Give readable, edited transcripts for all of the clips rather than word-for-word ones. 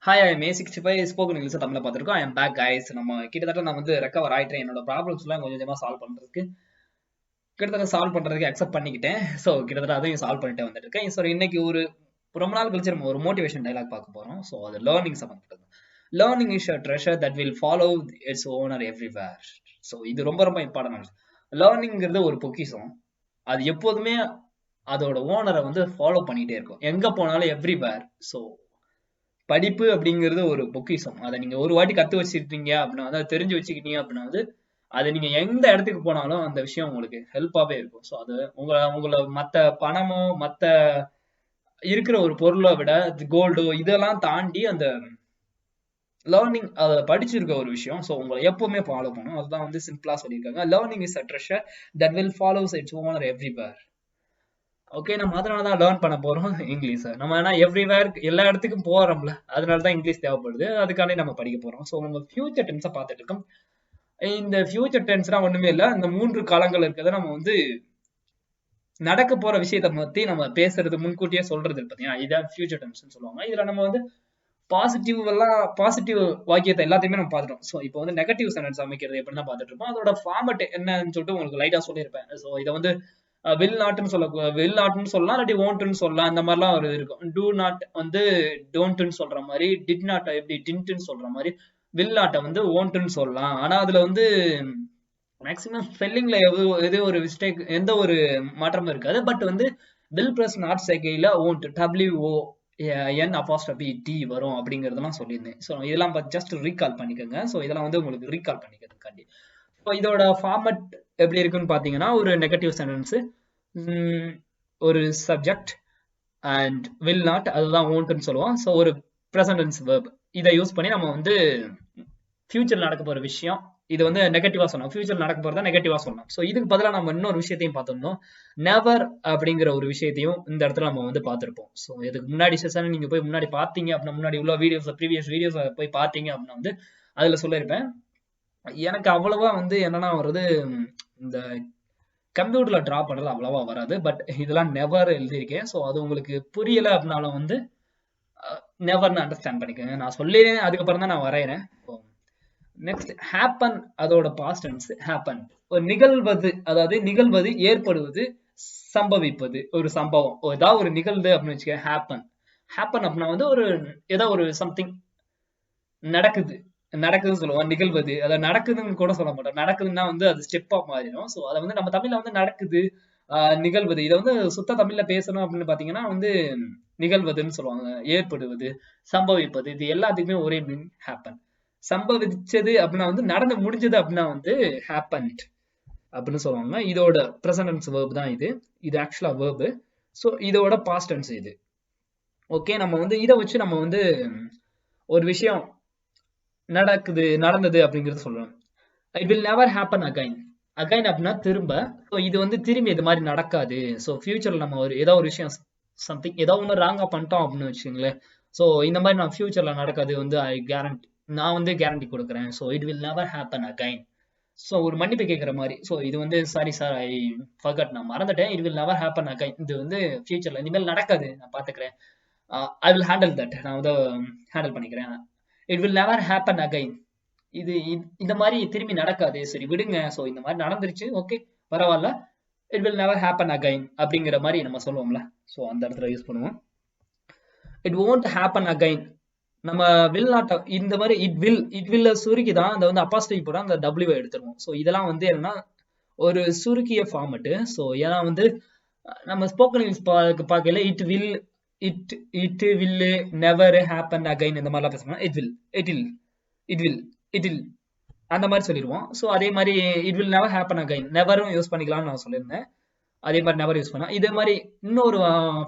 Hi ஐ மே 65 spoken English தமிழ்ல பார்த்துருக்கோம். I am back guys. நம்ம கிட்டத்தட்ட நான் வந்து ரெக்கவர் ஆயிட்டேன். என்னோட ப்ராப்ளம்ஸ்லாம் கொஞ்சம் கொஞ்சமாக சால்வ் பண்றதுக்கு அக்செப்ட் பண்ணிக்கிட்டேன். ஸோ கிட்டத்தட்ட அதையும் சால்வ் பண்ணிட்டு வந்துட்டு இருக்கேன். ஸோ இன்னைக்கு ரொம்ப நாள் கழிச்சு நம்ம ஒரு மோட்டிவேஷன் டைலாக் பார்க்க போறோம். ஸோ அது லேர்னிங் சம்பந்தப்பட்டது. Learning is a treasure that will follow it's owner everywhere. So இது ரொம்ப ரொம்ப இம்பார்ட்டன்ட். லேர்னிங்கிறது ஒரு பொக்கிஷம். அது எப்போதுமே அதோட ஓனரை வந்து ஃபாலோ பண்ணிட்டே இருக்கும். எங்க போனாலும் எவ்ரிவேர். ஸோ படிப்பு அப்படிங்கிறது ஒரு பொக்கிஷம். அதை நீங்க ஒரு வாட்டி கத்து வச்சிருக்கீங்க அப்படின்னா, அதை தெரிஞ்சு வச்சுக்கிட்டீங்க அப்படின்னா வந்து அது நீங்க எந்த இடத்துக்கு போனாலும் அந்த விஷயம் உங்களுக்கு ஹெல்ப்பாவே இருக்கும். ஸோ அது உங்களை மத்த பணமோ மத்த இருக்கிற ஒரு பொருளை விட கோல்டோ இதெல்லாம் தாண்டி அந்த லேர்னிங் அதை படிச்சிருக்க ஒரு விஷயம். ஸோ உங்களை எப்பவுமே ஃபாலோ பண்ணும். அதுதான் வந்து சிம்பிளா சொல்லியிருக்காங்க. Learning is a treasure that will follows it's owner everywhere. Okay, நம்ம அதனாலதான் லேர்ன் பண்ண போறோம் இங்கிலீஷ். நம்ம ஏன்னா எவ்ரிவேர் எல்லா இடத்துக்கும் போறோம்ல, அதனாலதான் இங்கிலீஷ் தேவைப்படுது. அதுக்காண்டி நம்ம படிக்க போறோம். ஸோ நம்ம ஃபியூச்சர் டென்ஸை பார்த்துட்டு இருக்கோம். இந்த ஃபியூச்சர் டென்ஸ்லாம் ஒண்ணுமே இல்லை. இந்த 3 காலங்கள் இருக்கிறத நம்ம வந்து நடக்க போற விஷயத்தை பத்தி நம்ம பேசுறது முன்கூட்டியே சொல்றது பார்த்தீங்கன்னா இதான் ஃபியூச்சர் டென்ஸ்னு சொல்லுவாங்க. இதுல நம்ம வந்து பாசிட்டிவ் வாக்கியத்தை எல்லாத்தையுமே நம்ம பார்த்துட்டோம். ஸோ இப்போ வந்து நெகட்டிவ் சென்டென்ஸ் அமைக்கிறது எப்படின்னா பார்த்துட்டு இருப்போம். அதோட ஃபார்மட் என்னன்னு சொல்லிட்டு உங்களுக்கு லைட்டா சொல்லியிருப்பேன். ஸோ இதை வந்து வில் நாட்னு சொல்லலாம், இல்லாட்டி ஓன்ட்னு சொல்லலாம். இந்த மாதிரிலாம் ஒரு இருக்கும். டூ நாட் வந்து டோன்ட்னு சொல்ற மாதிரி, டிட் நாட் எப்படி டின்ட்னு சொல்ற மாதிரி, வில் நாட்டை வந்து ஓன்ட்னு சொல்லலாம். ஆனா அதுல வந்து மேக்சிமம் ஸ்பெல்லிங்ல எது ஒரு மிஸ்டேக் எந்த ஒரு மாற்றமும் இருக்காது. பட் வந்து வில் பிளஸ் நாட் சேர்க்கையில ஓன்ட் WON அப்போஸ்ட்ரோபி T வரும் அப்படிங்கறதெல்லாம் சொல்லியிருந்தேன். ஸோ இதெல்லாம் ஜஸ்ட் ரீகால் பண்ணிக்கோங்க. ஸோ இதெல்லாம் வந்து உங்களுக்கு ரீகால் பண்ணிக்கிறதுக்காண்டி. ஸோ இதோட ஃபார்மட் எப்படி இருக்குன்னு பாத்தீங்கன்னா ஒரு நெகட்டிவ் சென்டென்ஸ், ஒரு சப்ஜெக்ட் அண்ட் வில் நாட் அதுதான் ஓன்ட்னு சொல்லுவோம். ஸோ ஒரு ப்ரெசன்ட் டென்ஸ் வெர்ப் இதை யூஸ் பண்ணி நம்ம வந்து ஃபியூச்சர் நடக்க போற விஷயம் இது வந்து நெகட்டிவா சொன்னோம். ஃபியூச்சர் நடக்க போறதா நெகட்டிவா சொன்னோம். ஸோ இதுக்கு பதிலாக நம்ம இன்னொரு விஷயத்தையும் பார்த்துருந்தோம். நெவர் அப்படிங்கிற ஒரு விஷயத்தையும் இந்த இடத்துல நம்ம வந்து பார்த்திருப்போம். ஸோ இதுக்கு முன்னாடி செஷன் நீங்க போய் முன்னாடி பார்த்தீங்க அப்படின்னா முன்னாடி உள்ள ப்ரீவியஸ் வீடியோஸ் போய் பார்த்தீங்க அப்படின்னா வந்து அதுல சொல்லியிருப்பேன். எனக்கு அவ்வளவா வந்து என்னன்னா வருது, இந்த கம்ப்யூட்டர்ல டிரா பண்றது அவ்வளவா வராது. பட் இதெல்லாம் நெவர் எழுதியிருக்கேன். ஸோ அது உங்களுக்கு புரியல அப்படின்னாலும் வந்து நெவர்னு அண்டர்ஸ்டாண்ட் பண்ணிக்கோங்க. நான் சொல்லிடுறேன், அதுக்கப்புறம் தான் நான் வரைகிறேன். நெக்ஸ்ட் ஹேப்பன், அதோட பாஸ்ட் டென்ஸ் ஹேப்பன். ஒரு நிகழ்வது, அதாவது நிகழ்வது, ஏற்படுவது, சம்பவிப்பது, ஒரு சம்பவம் ஏதாவது ஒரு நிகழ்வு அப்படின்னு வச்சுக்க ஹேப்பன். ஹேப்பன் அப்படின்னா வந்து ஒரு ஏதோ ஒரு சம்திங் நடக்குதுன்னு சொல்லுவோம். நிகழ்வது அதை நடக்குதுன்னு கூட சொல்ல மாட்டோம். நடக்குதுன்னா வந்து அது ஸ்டெப்பா மாறிடும். ஸோ அதை வந்து நம்ம தமிழ்ல வந்து நடக்குது, நிகழ்வது, இதை வந்து சுத்த தமிழ்ல பேசணும் அப்படின்னு பாத்தீங்கன்னா வந்து நிகழ்வதுன்னு சொல்லுவாங்க. ஏற்படுவது, சம்பவிப்பது, இது எல்லாத்துக்குமே ஒரே மீன் ஹேப்பன். சம்பவிச்சது அப்படின்னா வந்து நடந்து முடிஞ்சது அப்படின்னா வந்து ஹேப்பன்ட் அப்படின்னு சொல்லுவாங்க. இதோட ப்ரெசன்ட் டென்ஸ் வெர்ப் தான் இது. இது ஆக்சுவலா வெர்ப். ஸோ இதோட பாஸ்ட் டென்ஸ் இது. ஓகே, நம்ம வந்து இதை வச்சு நம்ம வந்து ஒரு விஷயம் நடந்தது அப்படிங்கிறது சொல்றோம். It will never happen again. Again அப்படின்னா திரும்ப. ஸோ இது வந்து திரும்பி இது மாதிரி நடக்காது. ஸோ ஃபியூச்சர்ல நம்ம ஏதோ ஒரு விஷயம் சம்திங் ஏதோ ஒன்று ராங்கா பண்ணிட்டோம் அப்படின்னு வச்சுங்களேன். ஸோ இந்த மாதிரி நான் ஃபியூச்சர்ல நடக்காது வந்து நான் வந்து கேரண்டி கொடுக்குறேன். So it will never happen again. So ஒரு மன்னிப்பு கேட்குற மாதிரி. ஸோ இது வந்து சாரி சார் ஐ ஃபர்கட், நான் மறந்துட்டேன். It will never happen again. இது வந்து ஃபியூச்சர்ல இனிமேல் நடக்காது, நான் பாத்துக்கிறேன். ஐ வில் ஹேண்டில் தட், நான் வந்து ஹேண்டில் பண்ணிக்கிறேன். It will never happen again. இது இந்த மாதிரி திரும்பி நடக்காது, சரி விடுங்க. ஸோ இந்த மாதிரி நடந்துருச்சு, ஓகே பரவாயில்ல. It will never happen again அப்படிங்கிற மாதிரி நம்ம சொல்லுவோம்ல. ஸோ அந்த இடத்துல யூஸ் பண்ணுவோம். It won't happen again. நம்ம வில் நாட் இந்த மாதிரி இட் வில் சுருக்கி தான் அந்த வந்து அப்பாஸ்ட்ரோபி போட அந்த W எடுத்துருவோம். ஸோ இதெல்லாம் வந்து என்னன்னா ஒரு சுருக்கிய ஃபார்மட்டு. ஸோ ஏன்னா வந்து நம்ம ஸ்போக்கன் இங்கிலீஷ் பார்க்கல it will never happen again இந்த மாதிரிலாம் பேசணும். இட் வில் அந்த மாதிரி சொல்லிடுவோம். ஸோ அதே மாதிரி it will never happen again, நெவரும் யூஸ் பண்ணிக்கலாம்னு நான் சொல்லியிருந்தேன். அதே மாதிரி நெவர் யூஸ் பண்ணலாம். இதே மாதிரி இன்னொரு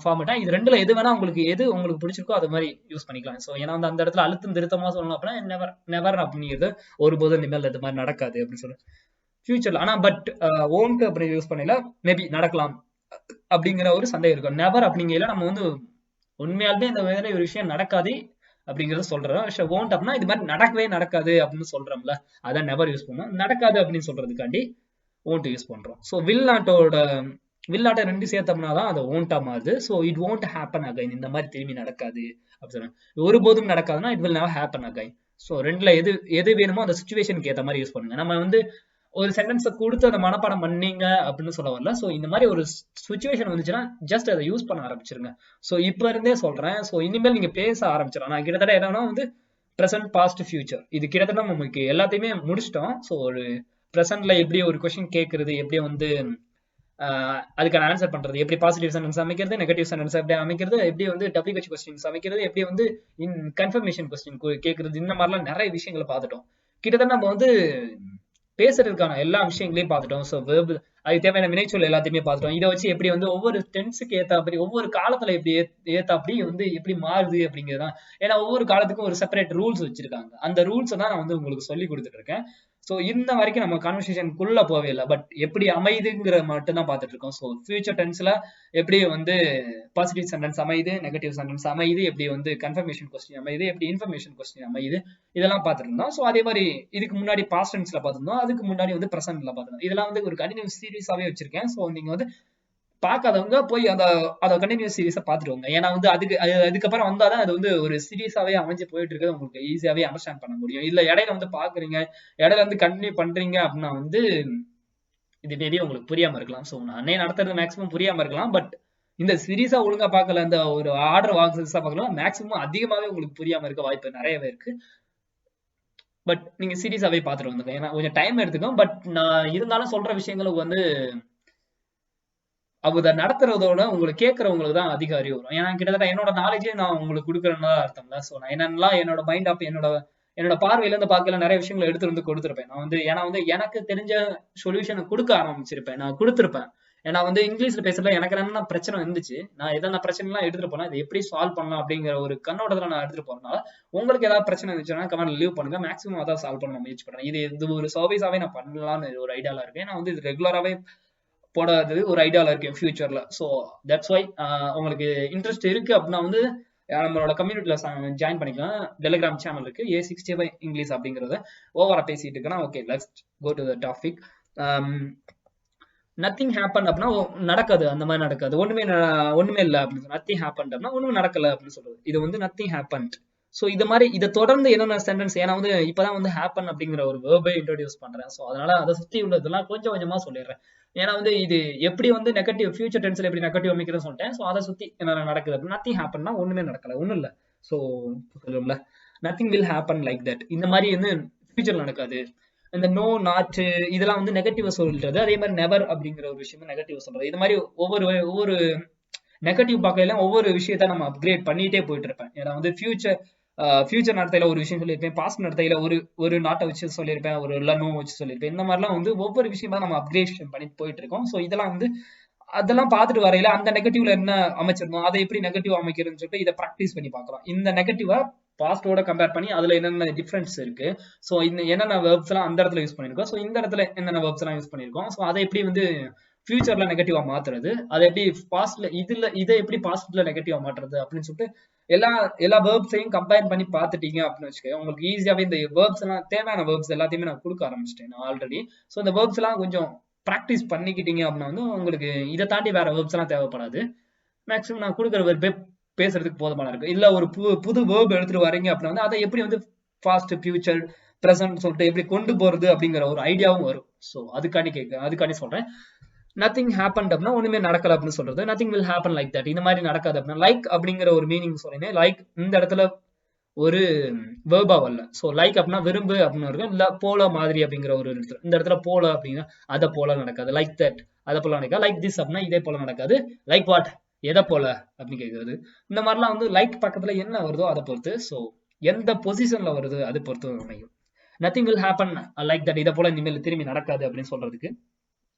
ஃபார்மேட்டா இது ரெண்டுல எது வேணா எது உங்களுக்கு பிடிச்சிருக்கோ அது மாதிரி யூஸ் பண்ணிக்கலாம். ஸோ ஏன்னா வந்து அந்த இடத்துல அழுத்தம் திருத்தமா சொல்லணும் அப்படின்னா நெவர் அப்படிங்கிறது ஒருபோதும் இனிமேல் இது மாதிரி நடக்காது அப்படின்னு சொல்லி ஃபியூச்சர்ல. ஆனா பட் ஓன்ட் அப்படி யூஸ் பண்ணல, மேபி நடக்கலாம் அப்படிங்கிற ஒரு சந்தேகம் இருக்கும். நெவர் அப்படிங்கிறதுல நம்ம வந்து உண்மையாலுமே இந்த மாதிரி ஒரு விஷயம் நடக்காது அப்படிங்கறத சொல்றோம். ஓன்ட் அப்படின்னா இது மாதிரி நடக்கவே நடக்காது அப்படின்னு சொல்றோம்ல, அதான் நெவர் யூஸ் பண்ணுவோம். நடக்காது அப்படின்னு சொல்றதுக்காண்டி ஓன்ட் யூஸ் பண்றோம். ஸோ வில் நாட்டோட வில் நாட்டை ரெண்டு சேர்த்தோம்னா தான் அது ஓன்ட்டா மாறுது. So it won't happen again. இந்த மாதிரி திரும்பி நடக்காது அப்படி சொல்றேன். ஒருபோதும் நடக்காதுன்னா it will never happen again. So ரெண்டுல எது எது வேணுமோ அந்த சுச்சுவேஷனுக்கு ஏற்ற மாதிரி யூஸ் பண்ணுங்க. நம்ம வந்து ஒரு சென்டென்ஸை கொடுத்து அதை மனப்பாடம் பண்ணீங்க அப்படின்னு சொல்ல வரல. ஸோ இந்த மாதிரி ஒரு சுச்சுவேஷன் வந்துச்சுன்னா ஜஸ்ட் அதை யூஸ் பண்ண ஆரம்பிச்சிருங்க. ஸோ இப்போ இருந்தே சொல்றேன். ஸோ இனிமேல் நீங்க பேச ஆரம்பிச்சிடலாம். நான் கிட்டத்தட்ட என்னன்னா வந்து ப்ரெசென்ட் பாஸ்ட் ஃபியூச்சர் இது கிட்டத்தட்ட நமக்கு எல்லாத்தையுமே முடிச்சிட்டோம். ஸோ ஒரு ப்ரெசென்ட்ல எப்படி ஒரு கொஸ்டின் கேட்கறது, எப்படி வந்து அதுக்கான ஆன்சர் பண்றது, எப்படி பாசிட்டிவ் சென்டென்ஸ் அமைக்கிறது, நெகட்டிவ் சென்டென்ஸ் எப்படி அமைக்கிறது, எப்படி வந்து டபிள்யூஹெச் கொஸ்டின்ஸ் அமைக்கிறது, எப்படி வந்து கன்ஃபர்மேஷன் கொஸ்டின் கேட்கறது, இந்த மாதிரிலாம் நிறைய விஷயங்களை பார்த்துட்டோம். கிட்டத்தட்ட நம்ம வந்து பேசுறதுக்கான எல்லா விஷயங்களையும் பார்த்துட்டோம். ஸோ வெர்பு அதுக்கு தேவையான வினைச்சொல் எல்லாத்தையுமே பார்த்துட்டோம். இதை வச்சு எப்படி வந்து ஒவ்வொரு டென்ஸுக்கு ஏத்தாப்படி ஒவ்வொரு காலத்துல எப்படி ஏத்தாப்படி வந்து எப்படி மாறுது அப்படிங்கிறதுதான். ஏன்னா ஒவ்வொரு காலத்துக்கும் ஒரு செப்பரேட் ரூல்ஸ் வச்சிருக்காங்க. அந்த ரூல்ஸை தான் நான் வந்து உங்களுக்கு சொல்லி கொடுத்துட்டு இருக்கேன். ஸோ இந்த வரைக்கும் நம்ம கான்வர்சேஷனுக்குள்ள போவே இல்லை. பட் எப்படி அமையுதுங்கிற மட்டும் தான் பார்த்துட்டு இருக்கோம். ஸோ ஃபியூச்சர் டென்ஸ்ல எப்படி வந்து பாசிட்டிவ் சென்டென்ஸ் அமையுது, நெகட்டிவ் சென்டென்ஸ் அமையுது, எப்படி வந்து கன்ஃபர்மேஷன் கொஸ்டின் அமையுது, எப்படி இன்ஃபர்மேஷன் கொஸ்டின் அமையுது, இதெல்லாம் பார்த்துட்டு இருந்தோம். ஸோ அதே மாதிரி இதுக்கு முன்னாடி பாஸ்ட் டென்ஸ்ல பார்த்துருந்தோம், அதுக்கு முன்னாடி வந்து ப்ரெசென்ட்ல பார்த்துருந்தோம். இதெல்லாம் வந்து ஒரு கண்டினியூஸ் சீரீஸாவே வச்சிருக்கேன். ஸோ நீங்க வந்து பார்க்காதவங்க போய் அதை கண்டினியூஸ் சீரீஸை பார்த்துருவாங்க. ஏன்னா வந்து அதுக்கப்புறம் வந்தாதான் அது வந்து ஒரு சீரீஸாவே அமைஞ்சு போயிட்டு இருக்கிறது உங்களுக்கு ஈஸியாவே அண்டர்ஸ்டாண்ட் பண்ண முடியும். இல்ல இடையில வந்து பாக்குறீங்க, இடையில வந்து கண்டினியூ பண்றீங்க அப்படின்னா வந்து இது மேபி உங்களுக்கு புரியாம இருக்கலாம். ஸோ நானே நடத்துறது மேக்ஸிமம் புரியாம இருக்கலாம். பட் இந்த சீரீஸா ஒழுங்கா பார்க்கல, இந்த ஒரு ஆர்டர் வாக்ஸா பார்க்கலாம், மேக்ஸிமம் அதிகமாவே உங்களுக்கு புரியாம இருக்க வாய்ப்பு நிறையவே இருக்கு. பட் நீங்க சீரீஸாவே பார்த்துட்டு வந்துங்க. ஏன்னா கொஞ்சம் டைம் எடுத்துக்கும். பட் நான் இருந்தாலும் சொல்ற விஷயங்களுக்கு வந்து அவங்க நடத்துறதோட உங்களுக்கு கேட்கறவங்களுக்கு தான் அதிக அறிவு வரும். ஏன்னா கிட்டத்தட்ட என்னோட நாலேஜே நான் உங்களுக்கு கொடுக்குறேன்னா அர்த்தம்ல. ஸோ நான் என்னென்னலாம் என்னோட மைண்ட் ஆப் என்னோட பார்வையில இருந்து பார்க்கல நிறைய விஷயங்களை எடுத்து வந்து கொடுத்துருப்பேன். நான் வந்து ஏன்னா வந்து எனக்கு தெரிஞ்ச சொல்யூஷனை கொடுக்க ஆரம்பிச்சிருப்பேன், நான் கொடுத்துருப்பேன். ஏன்னா வந்து இங்கிலீஷ்ல பேசுறதுல எனக்கு என்ன பிரச்சனை இருந்துச்சு, நான் எதனா பிரச்சனை எல்லாம் எடுத்துட்டு போனா இதை எப்படி சால்வ் பண்ணலாம் அப்படிங்கிற ஒரு கண்ணோட்டத்துல நான் எடுத்துட்டு போறதுனால உங்களுக்கு ஏதாவது பிரச்சனை இருந்துச்சுன்னா கமெண்ட் லீவ் பண்ணுங்க. மேக்ஸிமம் அதான் சால்வ் பண்ண முயற்சி பண்றேன். இது ஒரு சர்வீஸாவே நான் பண்ணலாம்னு ஒரு ஐடியால இருக்கேன். நான் வந்து இது ரெகுலராகவே போடாது ஒரு ஐடியால இருக்கேன் ஃபியூச்சர்ல. ஸோ தட்ஸ் வை உங்களுக்கு இன்ட்ரெஸ்ட் இருக்கு அப்படின்னா வந்து நம்மளோட கம்யூனிட்டியில ஜாயின் பண்ணிக்கலாம். டெலிகிராம் சேனல் இருக்கு, A65 இங்கிலீஷ் அப்படிங்கறத ஓவரா பேசிட்டு இருக்கேன்னா okay, let's go to the topic. Nothing happen அப்படின்னா நடக்காது, அந்த மாதிரி நடக்காது, ஒண்ணுமே இல்லை அப்படின்னு. நத்திங் ஹேப்பன் அப்படின்னா ஒண்ணுமே நடக்கல அப்படின்னு சொல்றது. இது வந்து நத்திங் ஹேப்பன். ஸோ இது மாதிரி இதை தொடர்ந்து என்னென்ன சென்டென்ஸ், ஏன்னா வந்து இப்பதான் வந்து ஹேப்பன் அப்படிங்கிற ஒரு வேர்பை இன்ட்ரோடியூஸ் பண்றேன். ஸோ அதனால அதை சுத்தி உள்ளதெல்லாம் கொஞ்சம் கொஞ்சமா சொல்லிடுறேன். ஏன்னா வந்து இது எப்படி வந்து நெகட்டிவ் ஃபியூச்சர் டென்ஸ்ல எப்படி நெகட்டிவ் அமைக்கிறதுன்னு சொல்லிட்டேன். ஸோ அதை சுத்தி என்ன நடக்குது அப்படின்னு. நத்திங் ஹேப்பன்னா ஒண்ணுமே நடக்கல, ஒண்ணும் இல்லை. ஸோ சொல்லுவோம்ல, nothing will happen like that. இந்த மாதிரி வந்து ஃபியூச்சர்ல நடக்காது. இந்த நோ, நாட் இதெல்லாம் வந்து நெகட்டிவ் சொல்றது. அதே மாதிரி நெவர் அப்படிங்கிற ஒரு விஷயம் நெகட்டிவ் சொல்றது. இது மாதிரி ஒவ்வொரு நெகட்டிவ் பார்க்கல ஒவ்வொரு விஷயத்த நம்ம அப்கிரேட் பண்ணிட்டே போயிட்டு இருப்பேன். ஏன்னா வந்து ஃபியூச்சர் நடத்தையில ஒரு விஷயம் சொல்லியிருப்பேன், பாஸ்ட் நடத்தையில ஒரு நாட்டை வச்சு சொல்லியிருப்பேன், ஒரு நோ வச்சு சொல்லியிருப்பேன். இந்த மாதிரிலாம் வந்து ஒவ்வொரு விஷயமா நம்ம அப்கிரேஷன் பண்ணி போயிட்டு இருக்கோம். ஸோ இதெல்லாம் வந்து அதெல்லாம் பார்த்துட்டு வரையில அந்த நெகட்டிவ்ல என்ன அமைச்சிருந்தோம், அதை எப்படி நெகட்டிவ் அமைக்கிறதுன்னு சொல்லிட்டு இதை ப்ராக்டிஸ் பண்ணி பார்க்கலாம். இந்த நெகட்டிவா பாஸ்டோட கம்பேர் பண்ணி அதுல என்னென்ன டிஃபரன்ஸ் இருக்கு, ஸோ இந்த என்னென்ன வெர்ப்ஸ் எல்லாம் அந்த இடத்துல யூஸ் பண்ணிருக்கோம், ஸோ இந்த இடத்துல என்னென்ன வெர்ப்ஸ் எல்லாம் யூஸ் பண்ணிருக்கோம், ஸோ அதை எப்படி வந்து ஃபியூச்சர்ல நெகட்டிவா மாத்துறது, அதை எப்படி பாஸ்ட்ல இதை எப்படி பாஸ்ட்ல நெகட்டிவா மாற்றுறது அப்படின்னு சொல்லிட்டு எல்லா வேர்ப்ஸையும் கம்பேர் பண்ணி பார்த்துட்டீங்க அப்படின்னு வச்சுக்கோங்க. உங்களுக்கு ஈஸியாவே இந்த வேர்ப்ஸ் எல்லாம் தேவையான வேர்ப்ஸ் எல்லாத்தையுமே நான் கொடுக்க ஆரம்பிச்சிட்டேன் நான் ஆல்ரெடி. ஸோ இந்த வேர்ப்ஸ் எல்லாம் கொஞ்சம் ப்ராக்டிஸ் பண்ணிக்கிட்டீங்க அப்படின்னா வந்து உங்களுக்கு இதை தாண்டி வேற வேர்ப்ஸ் எல்லாம் தேவைப்படாது. மேக்ஸிமம் நான் கொடுக்குற வேர்பே பேசுறதுக்கு போதுமான இருக்கு. இல்ல ஒரு புது வேர்ப் எடுத்துட்டு வரீங்க அப்படின்னா வந்து அதை எப்படி வந்து பாஸ்ட், ஃபியூச்சர், பிரசன்ட் சொல்லிட்டு எப்படி கொண்டு போறது அப்படிங்கிற ஒரு ஐடியாவும் வரும். ஸோ அதுக்காண்டி சொல்றேன். நத்திங் ஹேப்பன் அப்படின்னா ஒண்ணுமே நடக்கல அப்படின்னு சொல்றது. Nothing will happen like that. இந்த மாதிரி நடக்காது அப்படின்னா லைக் அப்படிங்கிற ஒரு மீனிங் சொல்றேன். லைக் இந்த இடத்துல ஒரு வேர்பா வரல. ஸோ லைக் அப்படின்னா விரும்பு அப்படின்னு இருக்கும். இல்ல போல மாதிரி அப்படிங்கிற ஒரு இந்த இடத்துல போல அப்படின்னா அதை போல நடக்காது. லைக் தட் அதை போல நடக்காது. லைக் திஸ் அப்படின்னா இதே போல நடக்காது. லைக் வாட் எதை போல அப்படின்னு கேட்கறது. இந்த மாதிரிலாம் வந்து லைக் பக்கத்துல என்ன வருதோ அதை பொறுத்து, ஸோ எந்த பொசிஷன்ல வருது அது பொறுத்து அமையும். Nothing will happen like that, இதை போல இனிமேல் திரும்பி நடக்காது அப்படின்னு சொல்றதுக்கு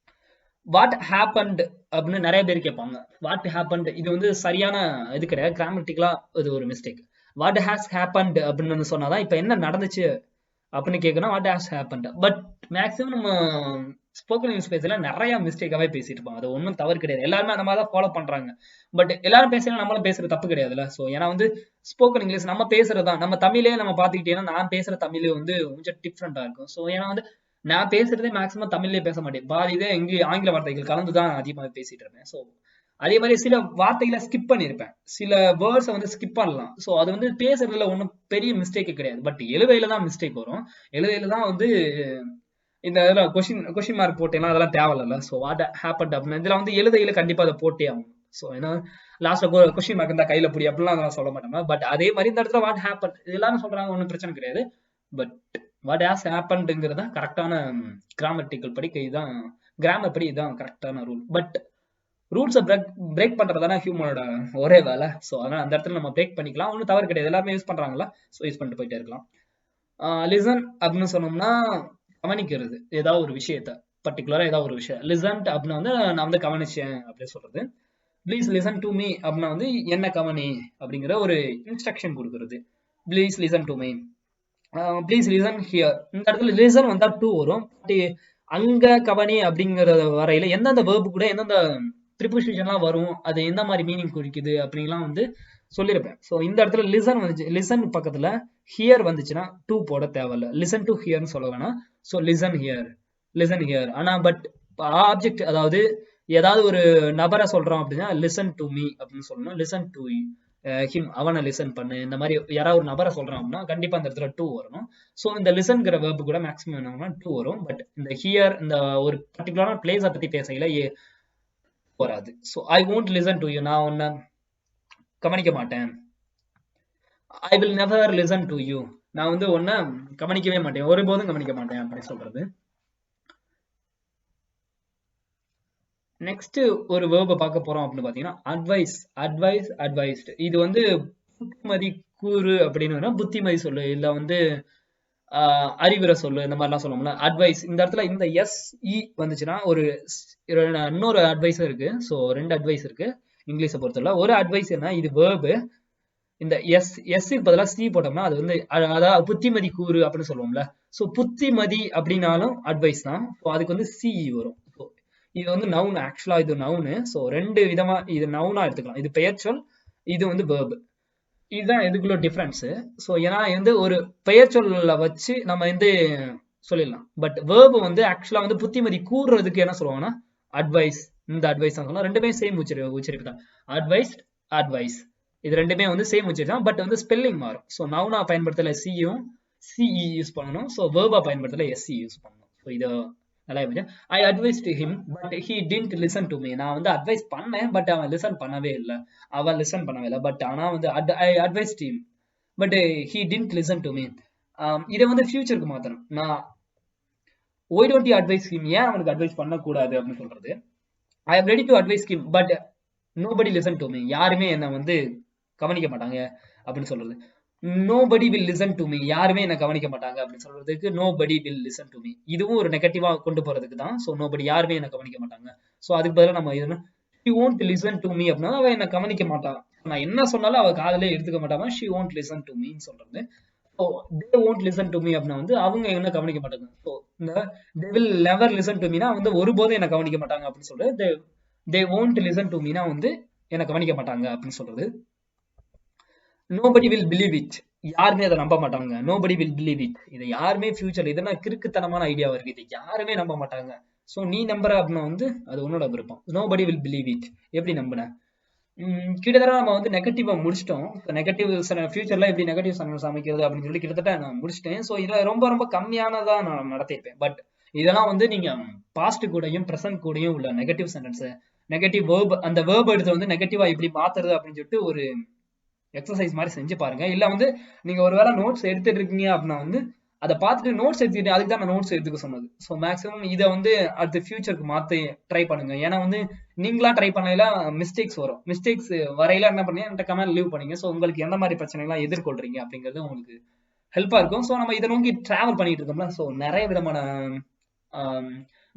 வாட் ஹேப்பன்ட் அப்படின்னு நிறைய பேர் கேட்பாங்க. வாட் ஹேப்பன்ட் இது வந்து சரியான இது கிடையாது, கிராமட்டிக்கலா இது ஒரு மிஸ்டேக். வாட் ஹேஸ் ஹேப்பன்ட் அப்படின்னு சொன்னாதான் இப்ப என்ன நடந்துச்சு அப்படின்னு கேட்கணும். What has happened. But maximum நம்ம ஸ்போக்கன் இங்கிலீஷ் பேசல நிறைய மிஸ்டேக்காவே பேசிட்டு இருப்பாங்க. அது ஒன்றும் தவறு கிடையாது, எல்லாருமே அந்த மாதிரி தான் ஃபாலோ பண்றாங்க. பட் எல்லாரும் பேசலாம், நம்மளும் பேசுறது தப்பு கிடையாதுல்ல. ஸோ ஏன்னா வந்து ஸ்போக்கன் இங்கிலீஷ் நம்ம பேசுறதுதான், நம்ம தமிழே நம்ம பார்த்துக்கிட்டீங்கன்னா நான் பேசுற தமிழ் வந்து கொஞ்சம் டிஃப்ரெண்டா இருக்கும். ஸோ ஏன்னா வந்து நான் பேசுறதே மேக்ஸிமம் தமிழ்லயே பேச மாட்டேன். பாதி இதே ஆங்கில வார்த்தைகள் கலந்துதான் அதிகமா பேசிட்டு இருப்பேன். ஸோ அதே மாதிரி சில வார்த்தைகளை ஸ்கிப் பண்ணியிருப்பேன். சில வேர்ட்ஸை வந்து ஸ்கிப் பண்ணலாம். ஸோ அது வந்து பேசுறதுல ஒன்றும் பெரிய மிஸ்டேக் கிடையாது. பட் எழுதையில தான் மிஸ்டேக் வரும். எழுதையில தான் வந்து இந்த இதெல்லாம் கொஸ்டின் மார்க் போட்டேன்னா அதெல்லாம் தேவையில்ல. ஸோ வாட் ஹேப்பன் அப்படின்னு இதுல வந்து எழுதையில கண்டிப்பா அதை போட்டே ஆகும். ஸோ ஏன்னா லாஸ்ட்ல கொஸ்டின் மார்க் இருந்தா கையில புடி அப்படிலாம் அதெல்லாம் சொல்ல மாட்டாங்க. பட் அதே மாதிரி இந்த இடத்துல வாட் ஹேப்பன் எல்லாரும் சொல்றாங்க, ஒன்றும் பிரச்சனை கிடையாது. பட் வாட் ஹேஸ் ஹேப்பன்ங்கிறதா கரெக்டான கிராமட்டிக்கல் படி இதுதான், கிராமர் படி இதுதான் கரெக்டான ரூல். பட் ரூல்ஸை பிரேக் பண்றதுதானே ஹியூமனோட ஒரே வேலை. ஸோ அதனால அந்த இடத்துல நம்ம பிரேக் பண்ணிக்கலாம், ஒன்றும் தவறு கிடையாது. எல்லாருமே யூஸ் பண்றாங்களா, ஸோ யூஸ் பண்ணிட்டு போயிட்டே இருக்கலாம். லிசன் அப்படின்னு சொன்னோம்னா கவனிக்கிறது, ஏதாவது ஒரு விஷயத்த பர்டிகுலரா ஏதாவது ஒரு விஷயம். லிசன்ட் அப்படின்னா வந்து நான் வந்து கவனிச்சேன் அப்படின்னு சொல்றது. ப்ளீஸ் லிசன் டு மீ அப்படின்னா வந்து என்ன கவனி அப்படிங்கிற ஒரு இன்ஸ்ட்ரக்ஷன் கொடுக்கறது. Please listen to me, please listen here. இந்த இடத்துல லிசன் வந்தா டூ வரும். அங்க கவனி அப்படிங்கிற வரையில எந்தெந்த வேர்பு கூட எந்தெந்த ப்ரிபோசிஷன்லாம் வரும், அது எந்த மாதிரி மீனிங் குறிக்குது அப்படின்லாம் வந்து சொல்லியிருப்பேன். ஸோ இந்த இடத்துல லிசன் வந்துச்சு, லிசன் பக்கத்துல ஹியர் வந்துச்சுன்னா டூ போட தேவையில்ல. லிசன் டு ஹியர்னு சொல்ல வேணாம். So listen here, listen here. ஆனா பட் ஆப்ஜெக்ட், அதாவது ஏதாவது ஒரு நபரை சொல்றோம் அப்படின்னா லிசன் டு மீ அப்படின்னு சொல்லணும். லிசன் டு ஹிம், அவனை லிசன் பண்ணு. இந்த மாதிரி யாராவது ஒரு நபரை சொல்றோம் அப்படின்னா கண்டிப்பா அந்த இடத்துல டூ வரணும். ஸோ இந்த லிசன்கிற வேர்பு கூட மேக்ஸிமம் என்ன டூ வரும். பட் இந்த ஹியர், இந்த ஒரு பர்டிகுலரான பிளேஸை பத்தி பேசையில வராது. So I won't listen to you, நான் உன்னை கவனிக்க மாட்டேன். I will never listen to you, நான் வந்து உன்னை கவனிக்கவே மாட்டேன், ஒருபோதும் கவனிக்க மாட்டேன் அப்படின்னு சொல்றது. நெக்ஸ்ட் ஒரு வேர்பை பார்க்க போறோம் அப்படின்னு பாத்தீங்கன்னா அட்வைஸ். Advice, advised. இது வந்து புத்திமதி கூறு அப்படின்னு புத்திமதி சொல்லு, இல்ல வந்து அறிவுரை சொல்லு, இந்த மாதிரிலாம் சொல்லுவோம்ல. அட்வைஸ் இந்த இடத்துல இந்த SE வந்துச்சுன்னா ஒரு இன்னொரு அட்வைஸும் இருக்கு. ஸோ ரெண்டு அட்வைஸ் இருக்கு இங்கிலீஷை பொறுத்தவரை. ஒரு அட்வைஸ் என்ன, இது வேர்பு. இந்த எஸ்க்கு பதிலாக சி போட்டோம்னா அது வந்து அதாவது புத்திமதி கூறு அப்படின்னு சொல்லுவோம்ல. ஸோ புத்திமதி அப்படின்னாலும் அட்வைஸ் தான். ஸோ அதுக்கு வந்து சிஇ வரும். ஸோ இது வந்து நவுன், ஆக்சுவலா இது நவுனு. ஸோ ரெண்டு விதமா இது நவுனா எடுத்துக்கலாம். இது பெயர்ச்சொல், இது வந்து வேர்பு. இதுதான் எதுக்குள்ள டிஃபரன்ஸ். ஸோ ஏன்னா வந்து ஒரு பெயர் சொல்ல வச்சு நம்ம வந்து சொல்லிடலாம். பட் வேர்பு வந்து ஆக்சுவலா வந்து புத்திமதி கூறுறதுக்கு என்ன சொல்லுவாங்கன்னா அட்வைஸ். இந்த அட்வைஸ் தான் சொல்லலாம். ரெண்டுமே சேம் உச்சரிப்பு தான். அட்வைஸ், அட்வைஸ், இது ரெண்டுமே வந்து சேம் உச்சரிப்பு தான். பட் வந்து ஸ்பெல்லிங் மாறும். ஸோ நவுனா பயன்படுத்தல சியும் சிஇ யூஸ் பண்ணணும். ஸோ வேர்பா பயன்படுத்தல எஸ்சி யூஸ் பண்ணணும். ஸோ இதை நல்லா ஐ advice to him but he didn't listen to me, நான் வந்து அட்வைஸ் பண்ணேன் பட் அவன் லிசன் பண்ணவே இல்லை, அவன் லிசன் பண்ணவே இல்லை. பட் ஆனா வந்து ஐ advice to him but he didn't listen to me. இதை வந்து ஃபியூச்சருக்கு மாத்தணும். நான் why don't you advice him, ஏன் அவனுக்கு அட்வைஸ் பண்ணக்கூடாது அப்படின்னு சொல்றது. I am ready to advice him but nobody listen to me, யாருமே என்னை வந்து கவனிக்க மாட்டாங்க அப்படின்னு சொல்றது. Nobody will listen to me, யாருமே என்ன கவனிக்க மாட்டாங்க அப்படின்னு சொல்றதுக்கு nobody will listen to me. இதுவும் ஒரு நெகட்டிவா கொண்டு போறதுக்கு தான். ஸோ நோபடி, யாருமே என்ன கவனிக்க மாட்டாங்க. ஸோ அதுக்கு பதிலாக நம்ம இது she won't listen to me அப்படின்னா அவ என்ன கவனிக்க மாட்டான், நான் என்ன சொன்னாலும் அவ காதலே எடுத்துக்க மாட்டாங்க. She won't listen to me சொல்றது. So they won't listen to me அப்படின்னா வந்து அவங்க என்ன கவனிக்க மாட்டாங்க. ஸோ இந்த they will never listen to meனா வந்து ஒருபோதும் என்ன கவனிக்க மாட்டாங்க அப்படின்னு சொல்றது. they won't listen to meனா வந்து என்ன கவனிக்க மாட்டாங்க அப்படின்னு சொல்றது. nobody will believe it, யாருமே அதை நம்ப மாட்டாங்க. nobody will believe it, இதை யாருமே ஃபியூச்சர், இதெல்லாம் கிறுக்குத்தனமான ஐடியாவா இருக்கு, இதை யாருமே நம்ப மாட்டாங்க. ஸோ நீ நம்புற அப்படின்னா வந்து அது உன்னோட விருப்பம். nobody will believe it, எப்படி நம்பின. கிட்டத்தட்ட நம்ம வந்து நெகட்டிவா முடிச்சிட்டோம். நெகட்டிவ் ஃபியூச்சர்ல எப்படி நெகட்டிவ் சென்டென்ஸ் அமைக்கிறது அப்படின்னு சொல்லி கிட்டத்தட்ட நான் முடிச்சிட்டேன். ஸோ இதுல ரொம்ப ரொம்ப கம்மியானதா நான் நடத்திருப்பேன். பட் இதெல்லாம் வந்து நீங்க பாஸ்ட் கூடயும் பிரசன்ட் கூடயும் உள்ள நெகட்டிவ் சென்டென்ஸ், நெகட்டிவ் வேர்ப், அந்த வேர்ப் எடுத்து வந்து நெகட்டிவா எப்படி மாத்துறது அப்படின்னு சொல்லிட்டு ஒரு எக்ஸசைஸ் மாதிரி செஞ்சு பாருங்க. இல்ல வந்து நீங்க ஒருவேளை நோட்ஸ் எடுத்துட்டு இருக்கீங்க அப்படின்னா வந்து அதை பார்த்துட்டு நோட்ஸ் எடுத்துக்கிட்டு, அதுக்கு தான் நான் நோட்ஸ் எடுத்துக்க சொன்னது. ஸோ மேக்ஸிமம் இதை வந்து அடுத்த ஃபியூச்சருக்கு மாற்றி ட்ரை பண்ணுங்க. ஏன்னா வந்து நீங்களா ட்ரை பண்ணல மிஸ்டேக்ஸ் வரும். மிஸ்டேக்ஸ் வரையில என்ன பண்ணீங்க, என்கிட்ட கமெண்ட் லீவ் பண்ணீங்க. ஸோ உங்களுக்கு எந்த மாதிரி பிரச்சனைலாம் எதிர்கொள்றீங்க அப்படிங்கிறது உங்களுக்கு ஹெல்ப்பா இருக்கும். ஸோ நம்ம இதை நோக்கி டிராவல் பண்ணிட்டு இருக்கோம்ல, ஸோ நிறைய விதமான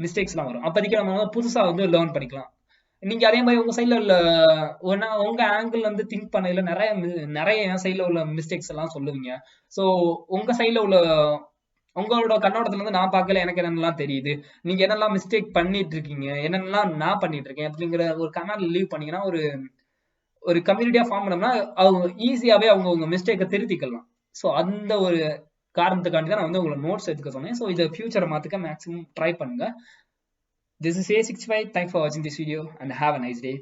மிஸ்டேக்ஸ்லாம் வரும். அப்போதைக்கு நம்ம வந்து புதுசா வந்து லேர்ன் பண்ணிக்கலாம். நீங்க அதே மாதிரி உங்க சைட்ல உள்ள உங்க ஆங்கிள் வந்து திங்க் பண்ணல நிறைய என் சைட்ல உள்ள மிஸ்டேக்ஸ் எல்லாம் சொல்லுவீங்க. சோ உங்க சைட்ல உள்ள உங்களோட கண்ணோட்டத்துல இருந்து நான் பார்க்கல, எனக்கு என்னென்னலாம் தெரியுது, நீங்க என்னெல்லாம் மிஸ்டேக் பண்ணிட்டு இருக்கீங்க, என்னென்னலாம் நான் பண்ணிட்டு இருக்கேன் அப்படிங்கிற ஒரு கமெண்ட் லீவ் பண்ணீங்கன்னா ஒரு கம்யூனிட்டியா ஃபார்ம் பண்ணோம்னா அவங்க ஈஸியாவே அவங்க மிஸ்டேக்கை திருத்திக்கலாம். ஸோ அந்த ஒரு காரணத்துக்காண்டி தான் நான் வந்து உங்களை நோட்ஸ் எடுத்துக்க சொன்னேன். ஸோ இதை ஃபியூச்சரை மாற்றுக்க மேக்ஸிமம் ட்ரை பண்ணுங்க. This is A65. Thanks for watching this video and have a nice day.